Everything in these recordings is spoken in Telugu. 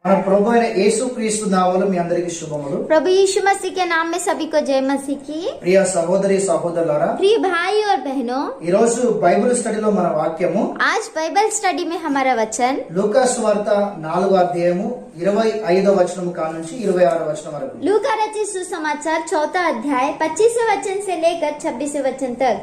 మన ప్రభు అయిన యేసుక్రీస్తు నామములో మీ అందరికీ శుభములు। प्रभु यीशु मसीह के नाम में सभी को जय मसीह की। ప్రియ సహోదరి సహోదరులారా, प्रिय भाई और बहनों, ఈ రోజు బైబిల్ స్టడీలో మన వాక్యము आज बाइबल स्टडी में हमारा वचन లూకా సువార్త 4వ అధ్యాయము 25వ వచనం కానుంచి 26వ వచనం వరకు। लूका रचित सुसमाचार 4 अध्याय 25वें वचन से लेकर 26वें वचन तक।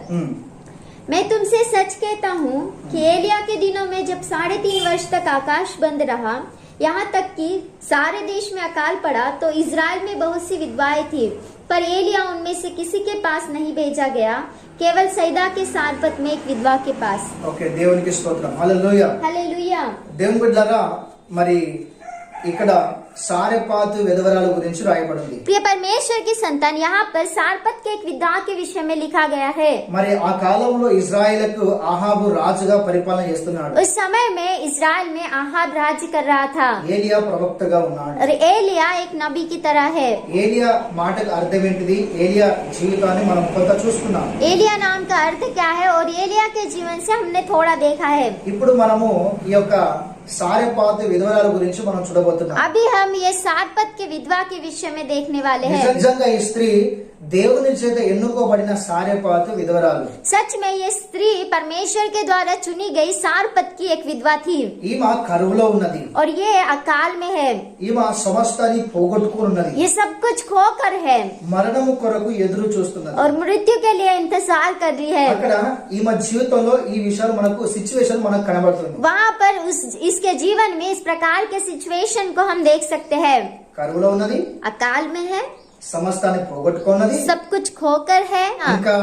मैं तुमसे सच कहता हूँ कि एलिया के दिनों में जब 3.5 वर्ष तक आकाश बंद रहा, यहाँ तक कि सारे देश में अकाल पड़ा, तो इज़राइल में बहुत सी विधवाएं थी, पर एलिया उनमें से किसी के पास नहीं भेजा गया, केवल सैदा के सारपत में एक विधवा के पास। ఓకే, దేవునికి స్తోత్రం। హల్లెలూయా। हालेलुया। దేవుని బిడ్డలారా, మరి ఇక్కడ సారెపాతు విధవరాల గురించి రాయబడింది। प्रिय परमेश्वर की संतान, यहाँ पर सारपत के एक विधवा के विषय में लिखा गया है। మరి ఆ కాలంలో ఇజ్రాయేలుకు ఆహాబు రాజుగా పరిపాలన చేస్తున్నాడు। उस समय में इज़राइल में आहाब राज्य कर रहा था ఏలియా ప్రవక్తగా ఉన్నాడు। और एलिया एक नबी की तरह है। ఏలియా మాటకు అర్థం ఏంటిది? ఏలియా జీవితాన్ని మనం కొంత చూసుకున్నాం। एलिया नाम का अर्थ क्या है और एलिया के जीवन से हमने थोड़ा देखा है। ఇప్పుడు మనము ఈ యొక్క సారెపాతు విధవరాల గురించి మనం చూడబోతున్నాం। अभी हम ये सारपत के विधवा के विषय में देखने वाले हैं। నిజంగా ఈ స్త్రీ దేవుని చేత ఎన్నుకోబడిన సారెపాతు విధవరాలు। सच में ये स्त्री परमेश्वर के द्वारा चुनी गई सारपत की एक विधवा थी ఈమె కరువులో ఉన్నది। और ये अकाल में है। ఈమె సమస్తాన్ని పోగొట్టుకుని ఉన్నది। ये सब कुछ खोकर है మరణము కొరకు ఎదురు చూస్తున్నది। और मृत्यु के लिए इंतजार कर रही है। అక్కడ ఈమె జీవితంలో ఈ విషయాలు మనకు సిచ్యువేషన్ మనకు కనబడుతుంది। वहाँ पर इसके जीवन में इस प्रकार के सिचुएशन को हम देख सकते हैं। కరువులో ఉన్నది, अकाल में है, సమస్తాన్ని పోగొట్టుకున్నది, सब कुछ खोकर है ఇంకా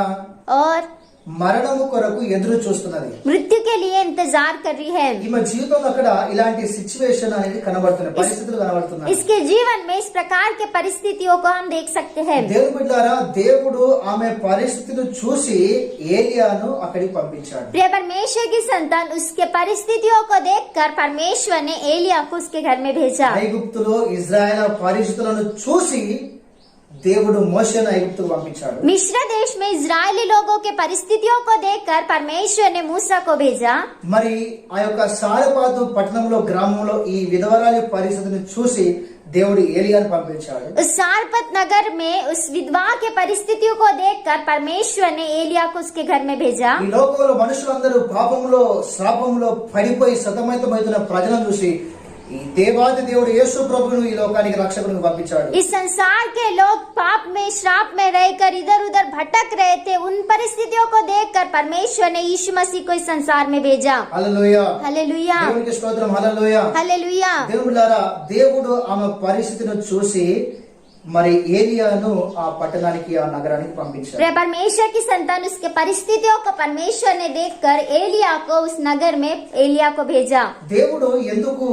और మరణము కొరకు ఎదురు చూస్తున్నది। मृत्यु के लिए इंतजार कर रही है। ఈమె జీవితంలో అక్కడ ఇలాంటి సిచ్యువేషన్ అనేది కనబడుతున్నాయి, పరిస్థితులు కనబడుతున్నాయి। इसके जीवन में इस प्रकार के परिस्थितियों को हम देख सकते हैं। దేవుని బిడ్డలారా, దేవుడు ఆమె పరిస్థితిని చూసి ఏలియాను అక్కడికి పంపించాడు। प्रिय परमेश्वर की संतान, उसके परिस्थितियों को देखकर परमेश्वर ने एलिया को उसके घर में भेजा। ఐగుప్తులో ఇజ్రాయెల్ పరిస్థితులను చూసి దేవుడు మోషేను ఐగుప్తుకు పంపించాడు। मिस्र देश में इजरायली लोगों के परिस्थितियों को देखकर परमेश्वर ने मूसा को भेजा। మరి ఆ యొక్క సారెపాతు పట్టణంలో గ్రామంలో ఈ విధవరాలి పరిస్థితిని చూసి దేవుడు ఏలియాను పంపించాడు। उस सारपत नगर में उस विधवा के परिस्थितियों को देखकर परमेश्वर ने एलिया को उसके घर में भेजा। ఈ లోకంలో మనుషులందరూ పాపంలో శ్రాపంలో పడిపోయి సతమతమవుతున్న ప్రజలను చూసి ఈ దేవాది దేవుడు యేసు ప్రభువును ఈ లోకానికి రక్షకుడిని పంపించాడు। इस संसार के लोग पाप में श्राप में रहकर इधर उधर भटक रहे थे, उन परिस्थितियों को देखकर परमेश्वर ने यीशु मसीह को इस संसार में भेजा। హల్లెలూయా। हालेलुया। దేవునికి స్తోత్రం। హల్లెలూయా। हालेलुया। దేవులారా, దేవుడు ఆమె పరిస్థితిని చూసి మరి ఏలియాను ఆ పట్టణానికి ఆ నగరానికి పంపించాడు। प्रिय परमेश्वर की संतान, उसके परिस्थितियों को परमेश्वर ने देखकर एलिया को उस नगर में एलिया को भेजा। దేవుడు ఎందుకు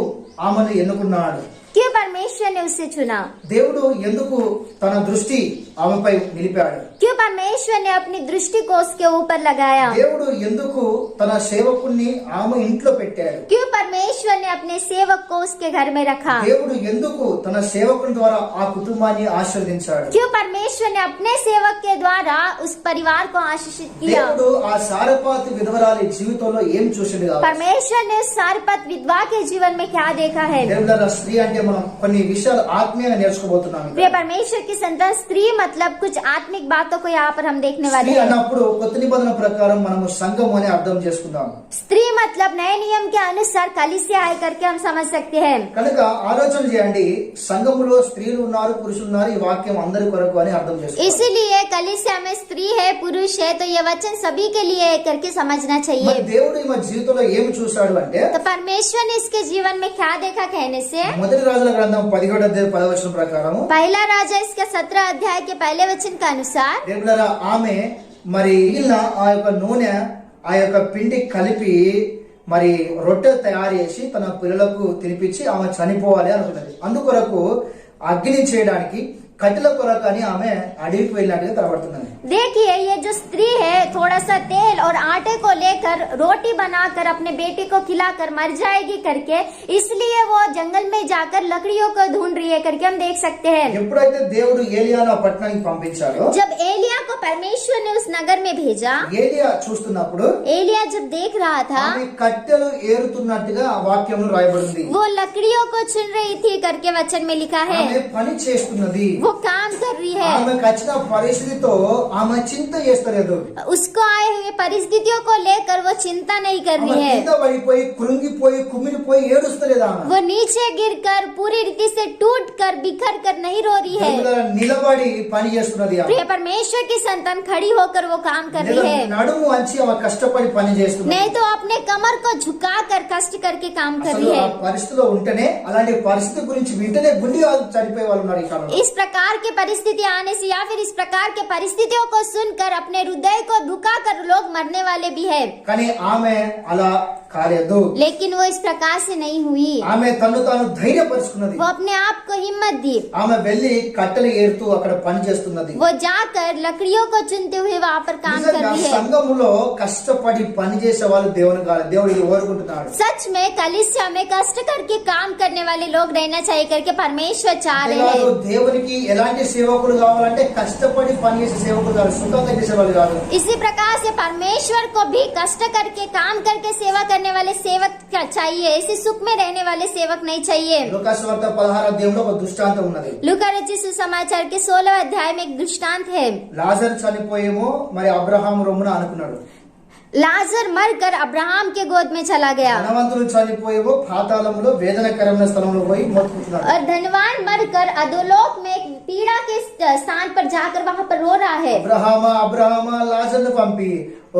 ఆమెను ఎన్నుకున్నాడు? क्यों परमेश्वर ने उसे चुना? దేవుడు ఎందుకు తన దృష్టి ఆమెపై నిలిపాడు? क्यों परमेश्वर ने अपनी दृष्टि को उसके ऊपर लगाया? దేవుడు ఎందుకు తన సేవకుణ్ణి ఆమె ఇంట్లో పెట్టాడు? क्यों परमेश्वर ने अपने सेवक को उसके घर में रखा? దేవుడు ఎందుకు తన సేవకుని ద్వారా ఆ కుటుంబాన్ని ఆశీర్వదించాడు? क्यों परमेश्वर ने अपने सेवक के द्वारा उस परिवार को आशीषित किया? దేవుడు ఆ సారెపాతు విధవరాలి జీవితంలో ఏం చూసింది కావచ్చు? परमेश्वर ने उस सारपत विधवा के जीवन में क्या देखा है? దేవుడారా, స్త్రీ అంటే మనం కొన్ని విషయాలు ఆత్మీయంగా నేర్చుకోబోతున్నాం। प्रिय परमेश्वर की संतान, स्त्री मतलब कुछ आत्मिक बातों को यहाँ पर हम देखने वाले స్త్రీ हैं। అన్నప్పుడు కొత్త నిబంధన ప్రకారం మనము సంఘం అని అర్థం చేసుకుందాం। स्त्री मतलब नए नियम के अनुसार कलीसिया आय करके हम समझ सकते हैं। కనుక ఆలోచన చేయండి, సంఘములో స్త్రీలు ఉన్నారు, పురుషులు ఉన్నారు, ఈ వాక్యం అందరి కొరకు అని అర్థం చేసుకోవాలి। इसीलिए कलीसिया में स्त्री है, पुरुष है, तो ये वचन सभी के लिए है करके समझना మరి चाहिए। దేవుడు ఈమె జీవితంలో ఏమి చూశాడు అంటే, तो परमेश्वर ने इसके जीवन में क्या देखा कहने से, మొదటి రాజుల గ్రంథం 17వ అధ్యాయం 10వ వచనం ప్రకారం पहला राजा इसके 17 अध्याय के पहले वचन के अनुसार దేవుడారా, ఆమె మరి మిగిలిన ఆ యొక్క నూనె ఆ యొక్క పిండి కలిపి మరి రొట్టె తయారు చేసి తన పిల్లలకు తినిపించి ఆమె చనిపోవాలి అనుకున్నది। అందుకొరకు అగ్ని చేయడానికి కట్టెల కొరకు అని ఆమె అడవికి వెళ్ళినట్టుగా కనబడుతున్నది. देखिए ये जो स्त्री है थोड़ा सा तेल और आटे को लेकर रोटी बनाकर अपने बेटे को खिलाकर मर जाएगी करके इसलिए वो जंगल में जाकर लकड़ियों को ढूंढ रही है करके हम देख सकते हैं। ఎప్పుడైతే దేవుడు ఏలియాను ఆ పట్టణానికి పంపించాడో, जब एलिया को परमेश्वर ने उस नगर में भेजा, ఏలియా చూస్తున్నప్పుడు एलिया जब देख रहा था ఆమె కట్టెలు ఏరుతున్నట్టుగా ఆ వాక్యంలో రాయబడింది. वो लकड़ियों को चुन रही थी करके वचन में लिखा है। ఆమె పని చేస్తున్నది. वो काम कर रही है। ఆమెకు వచ్చిన పరిస్థితితో ఆమె చింత చేస్తలేదు. उसको आए हुए परिस्थितियों को लेकर वो चिंता नहीं कर ఆమె रही है। కింద పడిపోయి కృంగిపోయి కుమిలిపోయి ఏడుస్తలేదు. ఆమె वो नीचे गिरकर पूरी रीति से टूट कर बिखर कर नहीं रो रही है। దేవుని నిలబడి పని చేస్తున్నది. ఆమె प्रिय परमेश्वर की संतान खड़ी होकर वो काम कर रही है, నడుము వంచి ఆమె కష్టపడి పని చేస్తున్నది. नहीं तो अपने कमर को झुकाकर कष्ट करके काम कर అసలు रही ఆ है। పరిస్థితిలో ఉంటేనే అలాంటి పరిస్థితి గురించి వింటేనే గుండె చనిపోయే వాళ్ళు ఉన్నారు ఈ కాలంలో. इस प्रकार की परिस्थिति आने से या फिर इस प्रकार के परिस्थितियों को सुनकर अपने हृदय को दुखाकर लोग मरने वाले भी है, కానీ ఆమె అలా కాలేదు. लेकिन वो इस प्रकार से नहीं हुई। ఆమె తను తాను ధైర్యపరుచుకున్నది. वो अपने आप को हिम्मत दी। ఆమె వెళ్లి కట్టెలు ఏరుతూ అక్కడ పని చేస్తున్నది. वो जाकर लकड़ियों को चुनते हुए वहाँ पर काम कर నిజంగా रही है। సంఘములో కష్టపడి పని చేసే వాళ్ళు దేవుని కాదు, దేవుడు ఇది కోరుకుంటున్నాడు. सच में कलीसिया में कष्ट करके काम करने वाले लोग रहना चाहिए करके परमेश्वर चाह रहे అంతేకాదు, हैं। దేవునికి ఎలాంటి సేవకులు కావాలంటే కష్టపడి పని చేసే సేవకులు కాదు, సుఖంగా చేసే వాళ్ళు కాదు. इसी प्रकार से परमेश्वर को भी कष्ट करके काम करके सेवा करने वाले सेवक चाहिए, ऐसे सुख में रहने वाले सेवक नहीं चाहिए। లూకాసు వార్త 16 అధ్యాయంలో ఒక దృష్టాంతం ఉన్నది. लूका रचित सुसमाचार के 16 अध्याय में एक दृष्टांत है। లాజరు చనిపోయేమో మరి అబ్రహాం రొమ్మున అనుకున్నాడు. लाजर मरकर अब्राहम के गोद में चला गया ధనవంతులు చనిపోయేమో పాతాళంలో వేదనకరమైన స్థలంలో పోయి మొత్తుకుంటున్నాడు. और धनवान मरकर अधोलोक में एक पीड़ा के स्थान पर जाकर वहाँ पर रो रहा है। అబ్రహామా అబ్రహామా లాజర్ను పంపి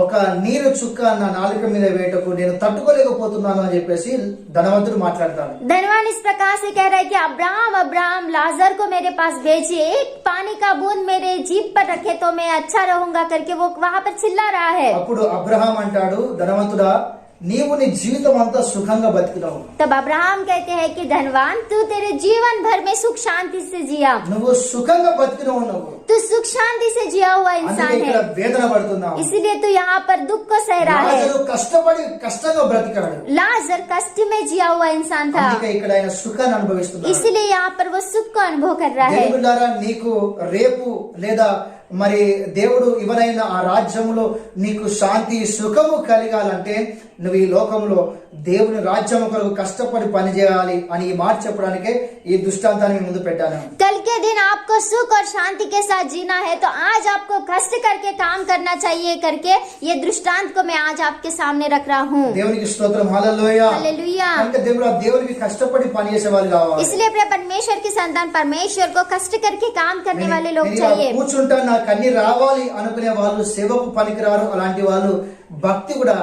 ఒక నీరు చుక్క నా నాలుక మీద వేటకు నేను తట్టుకోలేకపోతున్నాను అని చెప్పేసి ధనవంతుడు మాట్లాడతాడు. धनवान इस प्रकार से कह रहा है कि अब्राहम अब्राहम लाजर को मेरे पास भेजिए, एक पानी का बूंद मेरे जीभ पर रखे तो मैं अच्छा रहूंगा करके वो वहाँ पर चिल्ला रहा है। అప్పుడు అబ్రహాం అంటాడు, ధనవంతుడా నీవు నీ జీవితం అంతా సుఖంగా బతికినావు. तब अब्राहम कहते हैं कि धनवान तू तेरे जीवन भर में सुख शांति से जिया, నువ్వు సుఖంగా బతికినావు, నువ్వు तू सुख शांति से जिया हुआ అందుకే इंसान ఇక్కడ है, వేదన పడుతున్నావు. इसीलिए तू यहाँ पर दुख को सह रहा है। లాజరు కష్టపడి కష్టంగా బ్రతికాడు, लाजर कष्ट में जिया हुआ इंसान था, అందుకే ఇక్కడ ఆయన సుఖాన్ని అనుభవిస్తున్నాడు. इसलिए यहाँ पर वो सुख को अनुभव कर रहा है। దేవుడారా నీకు రేపు లేదా మరి దేవుడు ఇవ్వనైనా ఆ రాజ్యములో నీకు శాంతి సుఖము కలగాలంటే నువ్వు ఈ లోకంలో దేవుని రాజ్యం కొరకు కష్టపడి పని చేయాలి అని ఈ మాట చెప్పడానికే ఈ దృష్టాంతాన్ని మీ ముందు పెట్టాను. कल के दिन आपको सुख और शांति के साथ जीना है तो आज आपको कष्ट करके काम करना चाहिए करके ये दृष्टांत को मैं आज आपके सामने रख रहा हूँ। దేవునికి స్తోత్రం, హల్లెలూయా. हालेलुया। అంటే దేవునికి కష్టపడి పని చేసే వాళ్ళు కావాలి. इसलिए अपने परमेश्वर की संतान परमेश्वर को कष्ट करके काम करने वाले लोग నేను ఇలా चाहिए। కూర్చుంటా నాకు అన్ని రావాలి అనుకునే వాళ్ళు సేవకు పనికిరారు. అలాంటి వాళ్ళు భక్తి కూడా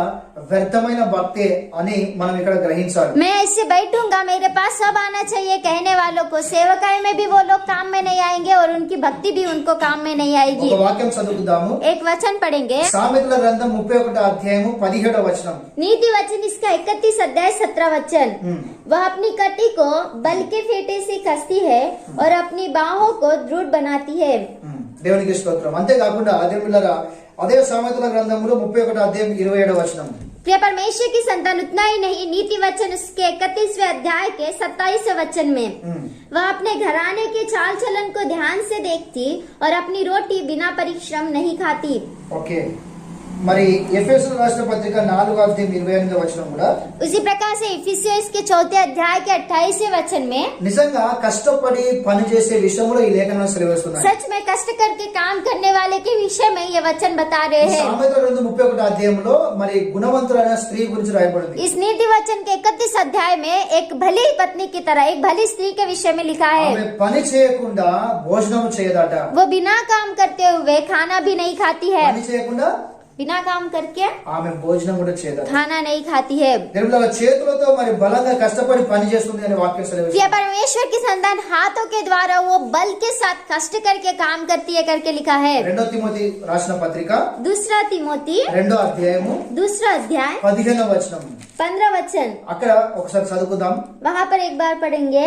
వ్యర్థమైన భక్తే అని మనం ఇక్కడ గ్రహించాలి. मैं ऐसे बैठूंगा मेरे पास सब आना चाहिए कहने वालों को सेवकाई में भी वो लोग काम में नहीं आएंगे और उनकी भक्ति भी उनको काम में नहीं आएगी। ఒక వాక్యం చదువుకుందాము. एक वचन पढ़ेंगे, సామెతల గ్రంథం 31 అధ్యాయము 17వ వచనం. नीति वचन इसका 31 अध्याय 17 वचन। वह अपनी कटी को बल के फेटे से कसती है और अपनी बाहों को दृढ़ बनाती है। దేవునికి స్తోత్రం. అంతేకాకుండా అదే సామెతల గ్రంథంలో 31 అధ్యాయం 27వ వచనం. प्रिय परमेश्वर की संतान उतना ही नहीं, नीति वचन उसके 31वें अध्याय के 27वें वचन में वह अपने घराने के चाल चलन को ध्यान से देखती और अपनी रोटी बिना परिश्रम नहीं खाती। ఓకే, మరి ఎఫెసీయులకు రాసిన పత్రిక 4వ అధ్యాయం 28వ వచనం కూడా उसी प्रकार से इफिसियों के 4 अध्याय के 28वें वचन में నిజంగా కష్టపడి పని చేసే విషయంలో ఈ లేఖనాలు సెలవిస్తున్నాయి. सच में कष्ट करके काम करने वाले के विषय में ये वचन बता रहे हैं। సామెతల గ్రంథం 31 అధ్యాయంలో మరి గుణవంతులైన స్త్రీ గురించి రాయబడింది. इस नीति वचन के 31 अध्याय में एक भली पत्नी की तरह एक भली स्त्री के विषय में लिखा है। ఆమె పని చేయకుండా భోజనం చేయదట. वो बिना काम करते हुए खाना भी नहीं खाती है, పని చేయకుండా बिना काम करके ఆమె భోజనం కూడా చేయదట. खाना नहीं खाती है। దేవుళ్ళ చేతులతో మరి బలంగా కష్టపడి పని చేస్తుంది అనే వాక్యం సెలవిస్తుంది. प्रिय परमेश्वर की संतान हाथों के द्वारा वो बल के साथ कष्ट करके काम करती है करके लिखा है। 2 తిమోతి రాసిన పత్రిక दूसरा तिमोथी 2వ అధ్యాయము दूसरा अध्याय 15వ వచనం. 15 वचन అక్కడ ఒకసారి చదువుకుందాం. वहाँ पर एक बार पढ़ेंगे।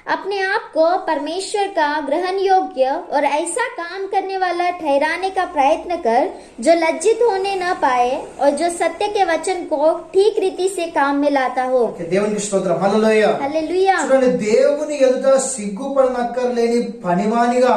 अपने आप को परमेश्वर का ग्रहण योग्य और ऐसा काम करने वाला ठहराने का प्रयत्न कर जो लज्जित होने न पाए और जो सत्य के वचन को ठीक रीति से काम में लाता हो। దేవునికి స్తోత్రం, హల్లెలూయా. हालेलुया। చూడండి, దేవుని ఎదుట సిగ్గుపడనక్కర్లేని పనివానిగా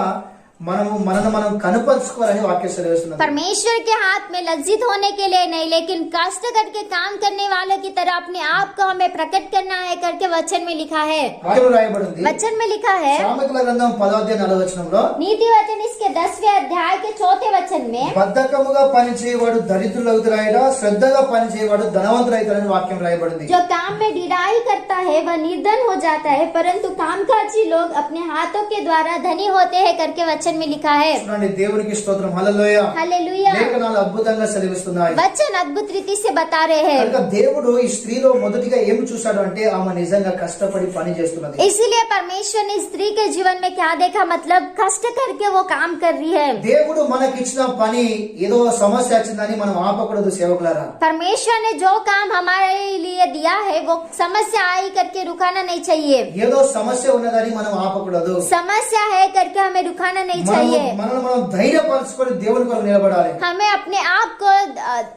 మనం కనపరుచుకోవాలని వాక్యం సెలవిస్తున్నది. परमेश्वर के हाथ में लज्जित होने के लिए नहीं, लेकिन कष्ट करके काम करने वालों की तरह अपने आप को हमें प्रकट करना है करके वचन में लिखा है। వాక్యం రాయబడింది. वचन में लिखा है, సామెతల గ్రంథం 10:4 नीति वचन इसके 10वें अध्याय के 4 वचन में, బద్ధకముగా పనిచేయవాడు దరిద్రులవుతారాయట, శ్రద్ధగా పనిచేయవాడు ధనవంతుడైతాడని వాక్యం రాయబడింది. जो काम में ढिलाई करता है वह निर्धन हो जाता है, परंतु कामकाजी लोग अपने हाथों के द्वारा धनी होते हैं करके वचन में लिखा है। చూడండి, దేవునికి స్తోత్రం, హల్లెలూయా. हालेलुया। లేఖనాలు అద్భుతంగా సెలవిస్తున్నాయి. वचन अद्भुत रीति से बता रहे हैं। కనుక దేవుడు ఈ స్త్రీలో మొదటిగా ఏం చూశాడు అంటే ఆమె నిజంగా కష్టపడి పని చేస్తున్నది. इसीलिए परमेश्वर ने स्त्री के जीवन में क्या देखा, मतलब कष्ट करके वो काम कर रही है। దేవుడు మనకిచ్చిన పని ఏదో సమస్య వచ్చిందని మనం ఆపకూడదు సేవకులారా. परमेश्वर ने जो काम हमारे लिए दिया है वो समस्या आई करके रुकाना नहीं चाहिए। ఏదో సమస్య ఉన్నదని మనం ఆపకూడదు. समस्या है करके हमें रुकाना नहीं चाहिए। మనం ధైర్యపరచుకొని దేవుని కొరకు నిలబడాలి. हमें अपने आप को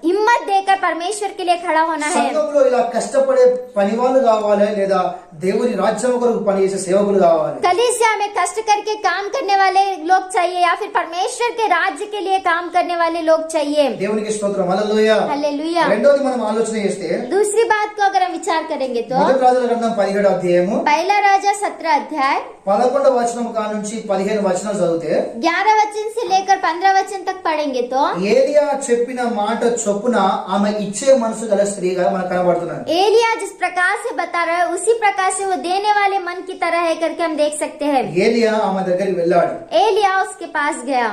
हिम्मत देकर परमेश्वर के लिए खड़ा होना है। సంఘంలో ఇలా కష్టపడే పనివాళ్ళు కావాలి, లేదా దేవుని రాజ్యం కొరకు పనిచేసే సేవకులు కావాలి. कलीसिया में कष्ट करके काम करने वाले लोग चाहिए या फिर परमेश्वर के राज्य के लिए काम करने वाले लोग चाहिए। దేవునికి స్తోత్రం, హల్లెలూయా. हालेलुया। రెండోది మనం ఆలోచన చేస్తే दूसरी बात को अगर हम विचार करेंगे तो మొదటి రాజుల గ్రంథం 17వ అధ్యాయము पहला राजा 17 अध्याय 11వ వచనం కా నుంచి 15 వచనాలు చదివితే 11 वचन से लेकर 15 वचन तक पढ़ेंगे तो ఏలియా చెప్పిన మాట చొప్పున ఆమె ఇచ్చే మనసు గల స్త్రీగా మనకు కనబడుతున్నది. एलिया जिस प्रकार से बता रहा है उसी प्रकार से वो देने वाले मन की तरह है करके हम देख सकते हैं। ఏలియా ఆమె దగ్గరికి వెళ్ళాడు. एलिया उसके पास गया,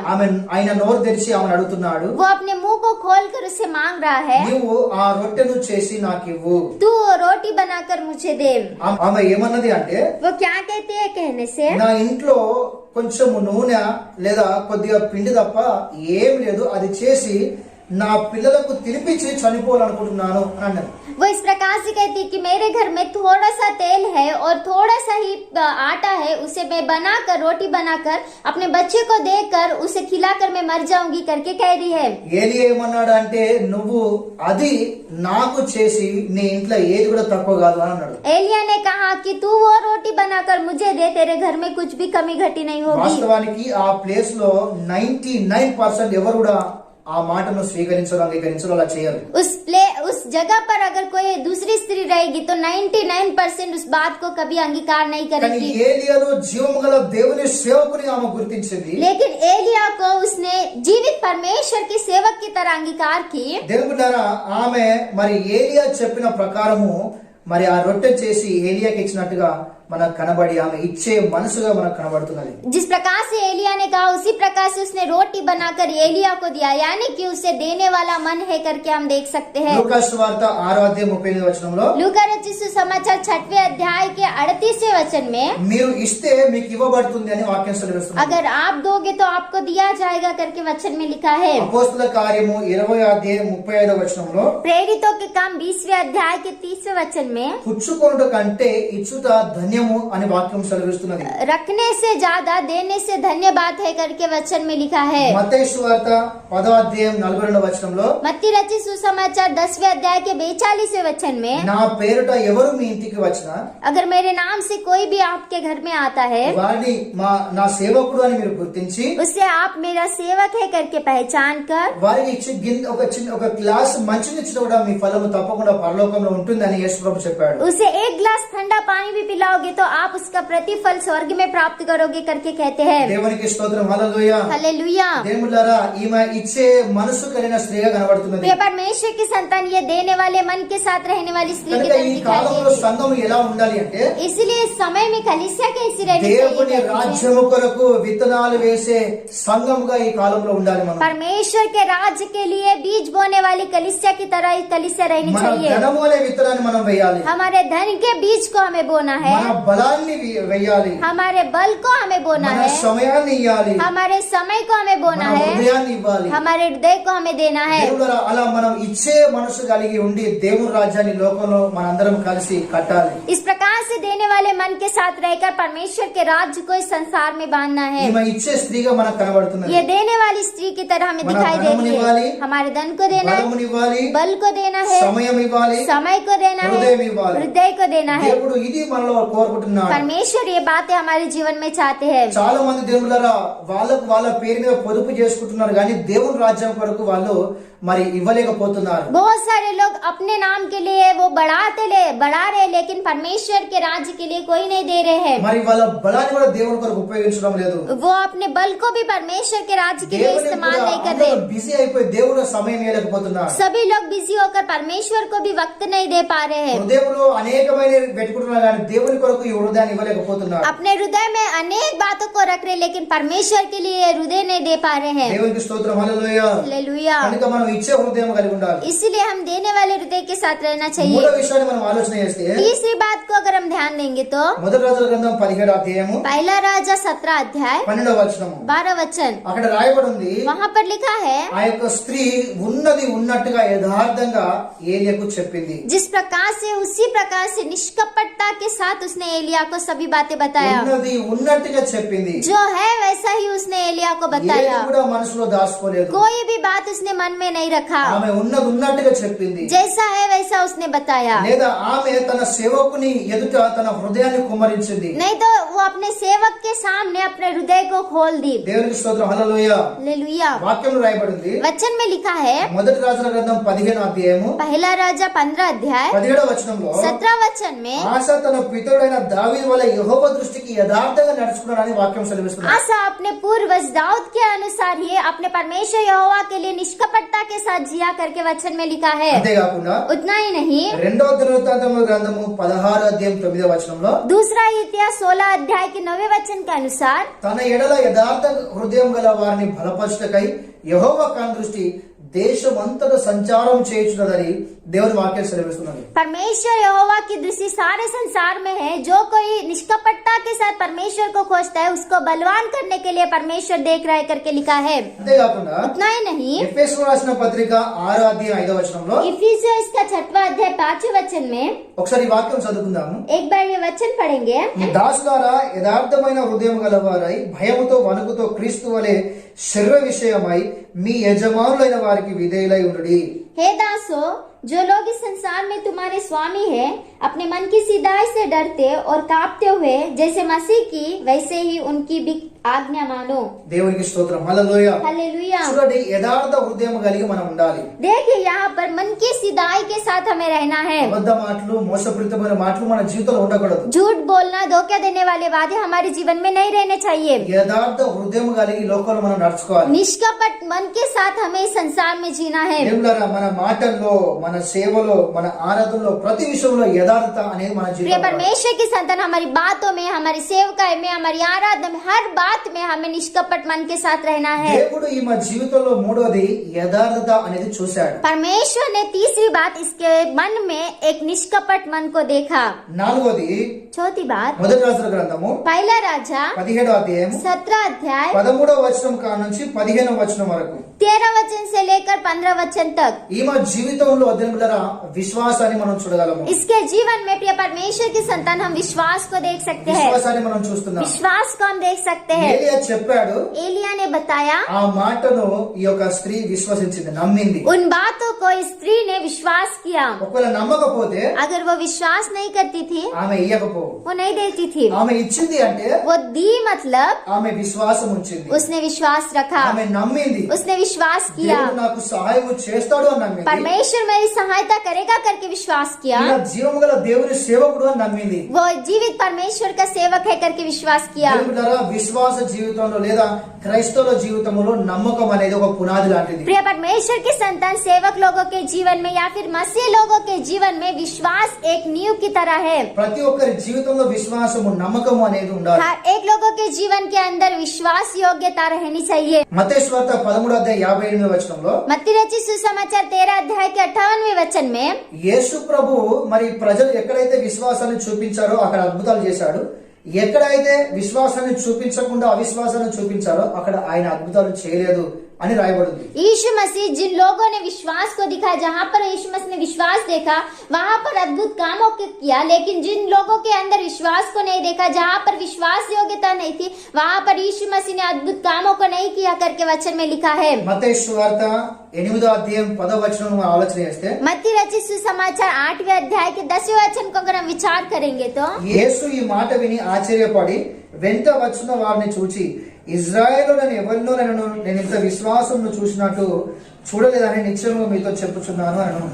ఆయన నోరు తెరిచి ఆమెను అడుగుతున్నాడు, वो अपने मुंह को खोलकर उससे मांग रहा है, నీవు ఆ రొట్టెను చేసి నాకివ్వు. तू रोटी बनाकर मुझे दे। ఆమె ఏమన్నది అంటే, वो क्या कहती है कहने से, నా ఇంట్లో కొంచెము నూనె లేదా కొద్దిగా పిండి తప్ప ఏం లేదు, అది చేసి నా పిల్లలకు తినిపించి చనిపోవాలనుకుంటున్నాను అని అన్నది. वो इस प्रकार से कहती है कि मेरे घर में थोड़ा सा तेल है और थोड़ा सा ही आटा है, उसे मैं बनाकर रोटी बनाकर अपने बच्चे को देकर उसे खिलाकर मैं मर जाऊंगी करके कह रही है। ఏలియా ఏమన్నాడు అంటే, నువ్వు అది నాకు చేసి నీ ఇంట్లో ఏది కూడా తక్కువ కాదు అని అన్నాడు. एलिया ने कहा कि तू वो रोटी बनाकर मुझे दे, तेरे घर में कुछ भी कमी घटी नहीं होगी। వాస్తవానికి ఆ ప్లేస్ లో 99% ఎవరు కూడా ఆ మాటను స్వీకరించరు, అంగీకరించరు, అలా చేయరు. उस जगह पर अगर कोई दूसरी स्त्री रहेगी तो 99% उस बात को कभी अंगीकार नहीं కానీ करेगी। ఏలియాను జీవము గల దేవుని సేవకుని ఆమె గుర్తించింది. लेकिन एलिया को उसने जीवित परमेश्वर के सेवक की तरह अंगीकार की। దేవుడారా, ఆమె మరి ఏలియా చెప్పిన ప్రకారము మరి ఆ రొట్టె చేసి ఏలియాకి ఇచ్చినట్టుగా మనకు కనబడి ఆమె ఇచ్చే మనసుగా మనకు కనబడుతున్నది. जिस प्रकार से एलिया ने कहा उसी प्रकार से उसने रोटी बनाकर एलिया को दिया, यानी कि उसे देने वाला मन है करके हम देख सकते हैं। లూకా సువార్త 6వ అధ్యాయం 35వ వచనంలో, लूका रचित सुसमाचार 6वें अध्याय के 38वें वचन में, మీరు ఇస్తే మీకు ఇవ్వబడుతుంది అని వాక్యం సెలవిస్తుంది. अगर आप दोगे तो आपको दिया जाएगा करके वचन में लिखा है। అపోస్తల కార్యము 20వ అధ్యాయం 35వ వచనంలో, प्रेरितों के काम 20वें अध्याय के 30वें वचन में, పుచ్చుకొనుట కంటే ఇచ్చుట ధన్యము అని వాక్యం సెలవిస్తున్నది. रखने से ज्यादा देने से धन्य बात है करके वचन में लिखा है। మత్తయి సువార్త 10వ అధ్యాయం 42వ వచనంలో, मत्ती रचित सुसमाचार 10वें अध्याय के 42वें वचन में, నా పేరుట ఎవరు మీ ఇంటికి వచ్చినా अगर मेरे नाम से कोई भी आपके घर में आता है వారిని నా సేవకుడు అని మీరు గుర్తించి उससे आप मेरा सेवक है करके पहचान कर వారికి ఇచ్చి ఒక గ్లాస్ మంచినిచ్చిన కూడా మీ ఫలము తప్పకుండా పరలోకంలో ఉంటుందని యేసు ప్రభు చెప్పాడు. उसे एक गिलास ठंडा पानी भी पिलाओगे तो आप उसका प्रतिफल स्वर्ग में प्राप्त करोगे करके कहते हैं। దేవునికి స్తోత్రం, హల్లెలూయా. हालेलुया। దేవులారా, ఈమె ఇచ్చే మనసు కలిగిన స్త్రీగా కనబడుతున్నది. प्रिय परमेश्वर की संतान, ये देने वाले मन के साथ रहने वाली स्त्री की కనుక तरह ఈ दिखाई కాలంలో देती है। సంఘం ఎలా ఉండాలి అంటే, इसलिए इस समय में कलीसिया कैसी रहनी దేవుని चाहिए? రాజ్యము కొరకు విత్తనాలు వేసే సంఘంగా ఈ కాలంలో ఉండాలి. మనం परमेश्वर के राज्य के लिए बीज बोने वाली कलीसिया की तरह कलीसिया रहनी మన चाहिए। ధనము అనే విత్తనాన్ని మనం వేయాలి. हमारे धन के बीज को हमें बोना है। మన బలాన్ని వెయ్యాలి, हमारे बल को हमें बोना మన है, సమయాన్ని ఇవ్వాలి, हमारे समय को हमें बोना మన है, హృదయాన్ని ఇవ్వాలి. हमारे हृदय को हमें देना है। దేవుడా అలా మనం ఇచ్చే మనసు కలిగి ఉండి దేవుని రాజ్యాన్ని లోకంలో మనందరం కలిసి కట్టాలి. इस प्रकार से देने वाले मन के साथ रहकर परमेश्वर के राज्य को इस संसार में बांधना है। ఈమె ఇచ్చే స్త్రీగా మనకు కనబడుతున్నది. ये देने वाली स्त्री की तरह हमें మన दिखाई दे ధనముని रही ఇవ్వాలి, है। हमारे धन को देना है, బలమునివ్వాలి, बल को देना है, సమయం ఇవ్వాలి, समय को देना है, హృదయం ఇవ్వాలి. हृदय को देना है। దేవుడు ఇది మనలో కోరుకుంటున్నాడు. परमेश्वर ये बातें हमारे जीवन में चाहते हैं। చాలా మంది దేవుళ్ళరా వాళ్ళకు వాళ్ళ పేరు మీద పొదుపు చేసుకుంటున్నారు కానీ దేవుని రాజ్యం కొరకు వాళ్ళు మరి ఇవ్వలేకపోతున్నారు. बहुत सारे लोग अपने नाम के लिए वो बढ़ा रहे लेकिन परमेश्वर के राज्य के लिए कोई नहीं दे रहे हैं। మరి వాళ్ళ బలాన్ని కూడా దేవుని కొరకు ఉపయోగించడం లేదు. वो अपने बल को भी परमेश्वर के राज्य के लिए इस्तेमाल नहीं कर रहे। బిజీ అయిపోయి దేవుడు సమయం ఇవ్వలేకపోతున్నారు. सभी लोग बिजी होकर परमेश्वर को भी वक्त नहीं दे पा रहे हैं। హృదయంలో అనేకమైన పెట్టుకుంటున్నారు కానీ దేవుని కొరకు ఈ హృదయాన్ని ఇవ్వలేకపోతున్నారు. अपने हृदय में अनेक बातों को रख रहे लेकिन परमेश्वर के लिए हृदय नहीं दे पा रहे हैं। దేవునికి స్తోత్రం, హల్లెలూయా. हालेलुया। కనుక మనం ఇచ్చే హృదయం కలిగి ఉండాలి. इसलिए हम देने वाले हृदय के साथ रहना మూడో चाहिए। విషయాన్ని మనం ఆలోచన చేస్తే तीसरी बात को अगर हम ध्यान देंगे तो మొదటి రాజుల గ్రంథం 17వ అధ్యాయము पहला राजा 17 अध्याय 12వ వచనము 12 वचन అక్కడ రాయబడి ఉంది. वहाँ पर लिखा है, ఆ యొక్క స్త్రీ ఉన్నది ఉన్నట్టుగా యథార్థంగా ఏలియాకు చెప్పింది. जिस प्रकार से उसी प्रकार से निष्कपटता के साथ उसने एलिया को सभी बातें बताया। ఉన్నది ఉన్నట్టుగా చెప్పింది. जो है वैसा ही उसने एलिया को ఏది बताया। కూడా మనసులో దాచుకోలేదు. कोई भी बात उसने मन में नहीं रखा। ఆమె ఉన్నది ఉన్నట్టుగా చెప్పింది. जैसा है वैसा उसने बताया। లేదా ఆమె తన సేవకుని ఎదుట తన హృదయాన్ని కుమ్మరించింది. नहीं तो वो अपने सेवक के सामने अपने हृदय को खोल दी। దేవునికి స్తోత్రం, హల్లెలూయా. हालेलुया। వాక్యంలో రాయబడింది वचन में लिखा है, మొదటి రాజుల గ్రంథం 15వ అధ్యాయము पहला राजा 15 अध्याय 17వ వచనంలో 17 वचन में ఆస తన పితరుడైన దావీదు వలె యెహోవా దృష్టికి యథార్థంగా నడుచుకున్నాడని వాక్యం సెలవిస్తుంది. आसा अपने पूर्वज दाऊद के अनुसार ही अपने परमेश्वर यहोवा के लिए निष्कपटता के साथ जिया करके वचन में लिखा है। అంతేకాకుండా उतना ही नहीं, రెండవ దినవృత్తాంతముల గ్రంథము 16వ అధ్యాయం 9వ వచనంలో दूसरा इतिहास 16 अध्याय के 9वें वचन के अनुसार తన ఎడల యథార్థ హృదయం గల వారిని బలపరచుటకై యెహోవా కను దృష్టి దేశమంతటా సంచారం చేయుచున్నదని దేవుని వాక్యం సెలవిస్తున్నది. परमेश्वर यहोवा की दृष्टि सारे संसार में है। जो कोई निष्कपटता के साथ परमेश्वर को खोजता है उसको बलवान करने के लिए परमेश्वर देख रहा है करके लिखा है। అంతేకాకుండా उतना ही नहीं, ఎఫెసీయులకు రాసిన పత్రిక 6వ అధ్యాయం 5వ వచనంలో इफिसियों का 6वां अध्याय 5वें वचन में ఒకసారి ఈ వాక్యం చదువుకుందాము. एक बार ये वचन पढ़ेंगे। దాసులారా యథార్థమైన హృదయం గలవారై భయముతో వణుకుతో క్రీస్తు వలె శరీర విషయమై మీ యజమానులైన వారికి విధేయులై ఉండుడి. हे दासो, जो लोग इस संसार में तुम्हारे स्वामी है, अपने मन की सीधाई से डरते और कांपते हुए जैसे मसीह की वैसे ही उनकी भी आज्ञा मानो। దేవునికి స్తోత్రం, హల్లెలూయా. हालेलुया। చూడండి, యథార్థ హృదయం కలిగి మనం ఉండాలి. देखिए यहाँ पर मन की सीधाई के साथ हमें रहना है। అబద్ధ మాటలు, మోసపూరితమైన మాటలు మన జీవితంలో ఉండకూడదు. झूठ बोलना, धोखा देने वाले वादे हमारे जीवन में नहीं रहने चाहिए। యథార్థ హృదయం కలిగి లోకంలో మనం నడుచుకోవాలి. निष्कपट मन के साथ हमें इस संसार में जीना है। దేవులారా, మన మాటల్లో, మన సేవలో, మన ఆరాధనలో ప్రతి విషయంలో యథార్థత అనేది మన प्रिय జీవితంలో परमेश्वर की संतान, हमारी बातों में, हमारी सेवकाई में, हमारी आराधना में, हर बात में हमें निष्कपट मन के साथ रहना है। దేవుడు ఈ మన జీవితంలో మూడోది యథార్థత అనేది చూశాడు. परमेश्वर ने तीसरी बात इसके मन में एक निष्कपट मन को देखा। నాలుగోది चौथी बात, మొదటి రాజుల గ్రంథము पहला राजा 17వ అధ్యాయం 17 अध्याय 13వ వచనం కా నుంచి 15వ వచనం వరకు 13 वचन से लेकर 15 वचन तक ఈ మన జీవితంలో దేవులారా విశ్వాసాన్ని మనం చూడగలము. इसके जीवन में प्रिय परमेश्वर की संतान हम विश्वास को देख सकते हैं। విశ్వాసాన్ని మనం చూస్తున్నాం. विश्वास को हम देख सकते हैं। ఏలియా చెప్పాడు, एलिया ने बताया, ఆ మాటను ఈ యొక్క స్త్రీ విశ్వసించింది, నమ్మింది. उन बातों को इस स्त्री ने विश्वास किया। ఒకవేళ నమ్మకపోతే अगर वो विश्वास नहीं करती थी, ఆమె ఇయ్యకపో. वो नहीं देती थी। ఆమె ఇచ్చింది అంటే वो दी मतलब ఆమె విశ్వాసం ఉంచింది, उसने विश्वास रखा, ఆమె నమ్మింది. उसने विश्वास किया। దేవుడు నాకు సహాయం చేస్తాడు అని నమ్మింది. परमेश्वर मेरी सहायता करेगा करके विश्वास किया। ఈయన జీవము గల దేవుని సేవకుడు అని నమ్మింది. वो जीवित परमेश्वर का सेवक है करके विश्वास किया। దేవుడారా, విశ్వాస జీవితంలో లేదా క్రైస్తవుల జీవితంలో నమ్మకం అనేది ఒక పునాది లాంటిది. प्रिय परमेश्वर के संतान, सेवक लोगों के जीवन में या फिर मसीह लोगों के जीवन में विश्वास एक नींव की तरह है। ప్రతి ఒక్కరి జీవితంలో విశ్వాసము, నమ్మకము అనేది ఉండాలి. हर एक लोगों के जीवन के अंदर विश्वास योग्यता रहनी चाहिए। మత్తయి సువార్త 13వ అధ్యాయం 58వ వచనంలో मत्ती रचित सुसमाचार 13 अध्याय के 58 57वें वचन में యేసు ప్రభు మరి ప్రజలు ఎక్కడైతే విశ్వాసాన్ని చూపించారో అక్కడ అద్భుతాలు చేశాడు, ఎక్కడైతే విశ్వాసాన్ని చూపించకుండా అవిశ్వాసాన్ని చూపించారో అక్కడ ఆయన అద్భుతాలు చేయలేదు అని రాయబడింది. यीशु मसीह जिन लोगों ने विश्वास को दिखाया, जहाँ पर यीशु मसीह ने विश्वास देखा वहाँ पर अद्भुत कामों को किया, लेकिन जिन लोगों के अंदर विश्वास को नहीं देखा, जहाँ पर विश्वास योग्यता नहीं थी, वहाँ पर यीशु मसीह ने अद्भुत कामों को नहीं किया करके वचन में लिखा है। మత్తయి సువార్త 8వ అధ్యాయం 10వ వచనం మనం ఆలోచన చేస్తే मत्ती रचित सुसमाचार 8वें अध्याय के 10वें वचन को अगर हम विचार करेंगे तो యేసు ఈ మాట విని ఆశ్చర్యపడి వెంట వచ్చిన వారిని చూచి, ఇజ్రాయేలు నేను ఎవరిలో నేను ఇంత విశ్వాసంను చూసినట్టు చూడలేదని నిశ్చయంగా మీతో చెప్పుచున్నాను అను.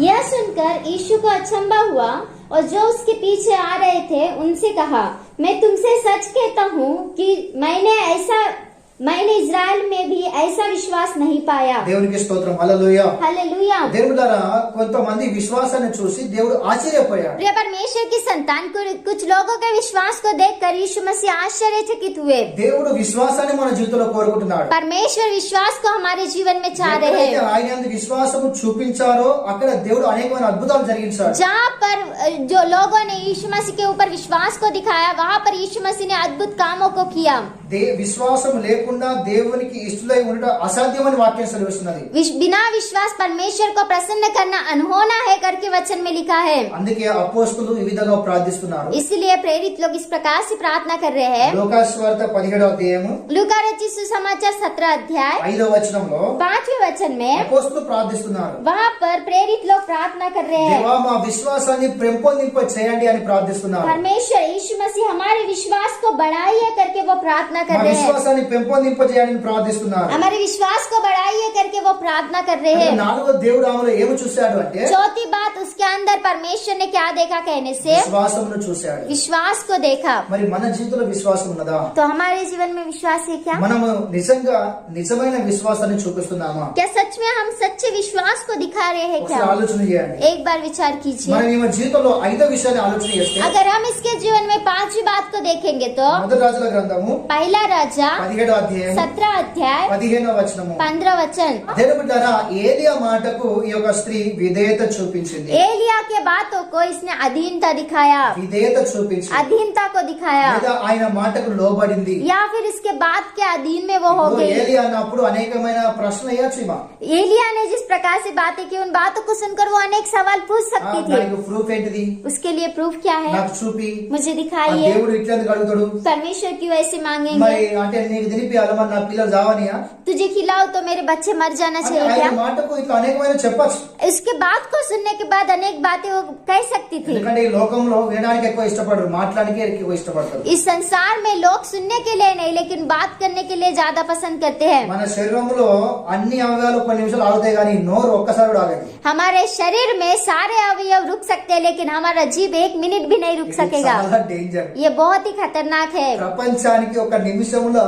यह सुनकर यीशु को अचंभा हुआ और जो उसके पीछे आ रहे थे उनसे कहा, मैं तुमसे सच कहता हूँ कि मैंने इज़राइल में भी ऐसा विश्वास नहीं पाया। దేవునికి స్తోత్రం, హల్లెలూయా. हालेलुया। దేవుడారా కొంతమంది విశ్వాసాన్ని చూసి దేవుడు ఆశ్చర్యపోయాడు. प्रिय परमेश्वर की संतान को कुछ लोगों के विश्वास को देखकर यीशु मसीह आश्चर्यचकित हुए। దేవుడు విశ్వాసాన్ని మన జీవితంలో కోరుకుంటున్నాడు. परमेश्वर विश्वास को हमारे जीवन में चाह रहे ఎక్కడైతే हैं। ఆయన యందు విశ్వాసము చూపించారో అక్కడ దేవుడు అనేకమైన అద్భుతాలు జరిగించాడు. जहाँ पर जो लोगों ने यीशु मसीह के ऊपर विश्वास को दिखाया, वहाँ पर यीशु मसीह ने अद्भुत कामों को किया। విశ్వాసం లేకుండా దేవునికి ఇష్టలై ఉండడం అసాధ్యమని వాక్యం సెలవిస్తున్నది. बिना विश्वास परमेश्वर को प्रसन्न करना अनहोना है करके वचन में लिखा है। అందుకే అపోస్తలులు ఈ విధంగా ప్రార్థిస్తున్నారు. इसलिए प्रेरित लोग इस प्रकार से प्रार्थना कर रहे हैं। లూకాసు వార్త 17వ అధ్యాయము लूका रचित सुसमाचार 17 अध्याय 5వ వచనంలో 5वें वचन में అపోస్తలులు ప్రార్థిస్తున్నారు. वहाँ पर प्रेरित लोग प्रार्थना कर रहे हैं, దేవా మా విశ్వాసాన్ని పెంపొందింప చేయండి అని ప్రార్థిస్తున్నారు. परमेश्वर यीशु मसीह हमारे विश्वास को बढ़ाइए करके वो प्रार्थना कर మా रहे हैं। విశ్వాసాన్ని పెంపొందింప చేయండి అని ప్రార్థిస్తున్నారు. हमारे विश्वास को बढ़ाइए करके वो प्रार्थना कर रहे हैं। నాలుగో దేవుడు ఆమెలో ఏమి చూశాడు అంటే चौथी बात, उसके अंदर परमेश्वर ने क्या देखा कहने से విశ్వాసమును చూశాడు. विश्वास को देखा। మరి మన జీవితంలో విశ్వాసం ఉన్నదా? तो हमारे जीवन में विश्वास है क्या? మనము నిజంగా నిజమైన విశ్వాసాన్ని చూపిస్తున్నామా? क्या सच में हम सच्चे विश्वास को दिखा रहे हैं ఒకసారి क्या? ఆలోచన చేయండి. एक बार विचार कीजिए। మనం ఈ జీవితంలో ఐదో విషయాన్ని ఆలోచన చేస్తే अगर हम इसके जीवन में पांचवी बात को देखेंगे तो మొదటి రాజుల గ్రంథము पहला राजा 17వ అధ్యాయం 17 अध्याय 15వ వచనము. 15 वचन। దేవుని బిడ్డలారా, ఏలియా మాటకు ఈ యొక్క స్త్రీ విధేయత చూపించింది. एलिया के बातों को इसने अधीनता दिखाया, విధేయత చూపించింది अधीनता को दिखाया, లేదా ఆయన మాటకు లోబడింది. या फिर इसके बात के अधीन में वो हो गई। ఏలియా అన్నప్పుడు అనేకమైన ప్రశ్నలు వేయచ్చు. एलिया ने जिस प्रकार से बातें की, उन बातों को सुनकर वो अनेक सवाल पूछ सकती थी। దానికి ప్రూఫ్ ఏంటిది? उसके लिए प्रूफ क्या है? నాకు చూపి. मुझे ఆ दिखाइए। దేవుడు ఇట్లా అడుగుతాడు. परमेश्वर क्यों ऐसे మరి मांगेंगे? అంటే నీకు తినిపియాలి, మరి నా పిల్లలు చావనియా? तुझे खिलाओ तो मेरे बच्चे मर जाना అంటే चाहिए ఆయన क्या? మాటకు ఇట్లా అనేకమైన చెప్పచ్చు. उसके बात को सुनने के बाद अनेक बातें वो कह सकती थी। ఎందుకంటే ఈ లోకంలో వినడానికి ఎక్కువ ఇష్టపడరు, మాట్లాడడానికి ఎక్కువ ఇష్టపడతారు. इस संसार में लोग सुनने के लिए नहीं, लेकिन बात करने के लिए ज्यादा पसंद करते हैं। మన శరీరంలో అన్ని అవయవాలు కొన్ని నిమిషాలు ఆగుతాయి, కానీ నోరు ఒక్కసారి కూడా ఆగదు. हमारे शरीर में सारे अवयव रुक सकते हैं, लेकिन हमारा जीभ 1 मिनट भी नहीं रुक ఇది सकेगा। చాలా డేంజర్. ये बहुत ही खतरनाक है। ప్రపంచానికి ఒక నిమిషంలో